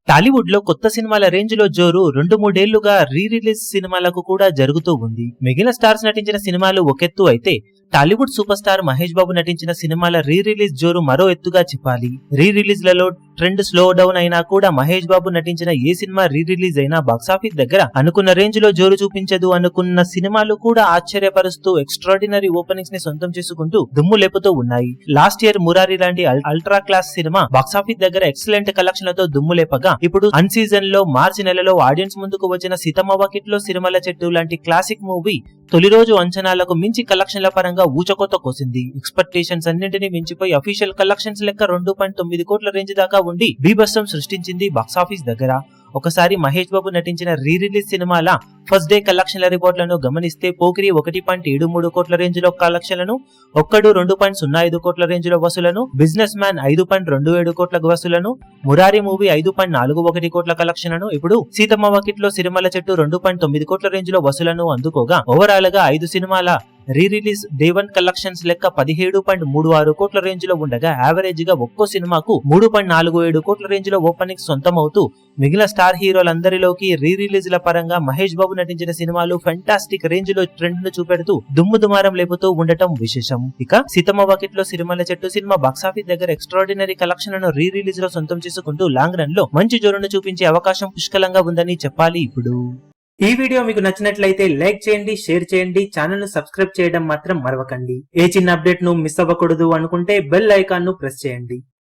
టాలీవుడ్ లో కొత్త సినిమాల రేంజ్ లో జోరు 2-3 ఏళ్లుగా రీ రిలీజ్ సినిమాలకు కూడా జరుగుతూ ఉంది. మిగిలిన స్టార్స్ నటించిన సినిమాలు ఒకెత్తు అయితే టాలీవుడ్ సూపర్ స్టార్ మహేష్ బాబు నటించిన సినిమాల రీ రిలీజ్ జోరు మరో ఎత్తుగా చెప్పాలి. రీ రిలీజ్ లలో ట్రెండ్ స్లో డౌన్ అయినా కూడా మహేష్ బాబు నటించిన ఏ సినిమా రీ రిలీజ్ అయినా బాక్సాఫీస్ దగ్గర అనుకున్న రేంజ్ లో జోరు చూపించదు. అనుకున్న సినిమాలు కూడా ఆశ్చర్యపరుస్తూ ఎక్స్ట్రాడినరీ ఓపెనింగ్స్ ని సొంతం చేసుకుంటూ దుమ్ము లేపుతూ ఉన్నాయి. లాస్ట్ ఇయర్ మురారి లాంటి అల్ట్రా క్లాస్ సినిమా బాక్సాఫీస్ దగ్గర ఎక్సలెంట్ కలెక్షన్లతో దుమ్ము లేపగా, ఇప్పుడు అన్ సీజన్ లో మార్చి నెలలో ఆడియన్స్ ముందుకు వచ్చిన సీతమ్మ వాకిట్లో సిరిమల్ల చెట్టు లాంటి క్లాసిక్ మూవీ తొలి రోజు అంచనాలకు మించి కలెక్షన్ల పరంగా ఊచకోత కోసింది. ఎక్స్పెక్టేషన్స్ అన్నింటినీ మించిపోయి అఫీషియల్ కలెక్షన్స్ లెక్క 2.9 కోట్ల రేంజ్ దాకా ఉండి బీభత్సం సృష్టించింది బాక్సాఫీస్ దగ్గర. ఒకసారి మహేష్ బాబు నటించిన రీ రిలీజ్ సినిమాల ఫస్ట్ డే కలెక్షన్ల రిపోర్ట్లను గమనిస్తే పోకిరి 1.73 కోట్ల రేంజ్ లో కలెక్షన్లను, ఒక్కడు 2.05 కోట్ల రేంజ్ లో వసూలను, బిజినెస్ మ్యాన్ 5.27 కోట్ల వసూలను, మురారి మూవీ 5.41 కోట్ల కలెక్షన్లను, ఇప్పుడు సీతమ్మ వాకిట్లో సిరిమల్ల చెట్టు 2.9 కోట్ల రేంజ్ లో వసూలను అందుకోగా, ఓవరాల్ గా 5 సినిమాల రీ రిలీజ్ డే 1 కలెక్షన్స్ లెక్క 17.36 కోట్ల రేంజ్ లో ఉండగా, యావరేజ్ గా ఒక్కో సినిమాకు 3.47 కోట్ల రేంజ్ లో ఓపెనింగ్ సొంతమవుతూ మిగిలిన స్టార్ హీరోలందరిలోకి రీ రిలీజ్ ల పరంగా మహేష్ బాబు నటించిన సినిమాలు ఫెంటాస్టిక్ రేంజ్ లో ట్రెండ్ ను చూపెడుతూ దుమ్ము దుమారం లేపుతూ ఉండటం విశేషం. ఇక సీతమ్మ వాకిట్లో సిరిమల్ల చెట్టు సినిమా బాక్సాఫీస్ దగ్గర ఎక్స్ట్రాడినరీ కలెక్షన్లను రీ రిలీజ్ లో సొంతం చేసుకుంటూ లాంగ్ రన్ లో మంచి జోరును చూపించే అవకాశం పుష్కలంగా ఉందని చెప్పాలి. ఇప్పుడు ఈ వీడియో మీకు నచ్చినట్లయితే లైక్ చేయండి, షేర్ చేయండి, ఛానల్ ను సబ్స్క్రైబ్ చేయడం మాత్రం మరవకండి. ఏ చిన్న అప్డేట్ ను మిస్ అవ్వకూడదు అనుకుంటే బెల్ ఐకాన్ ను ప్రెస్ చేయండి.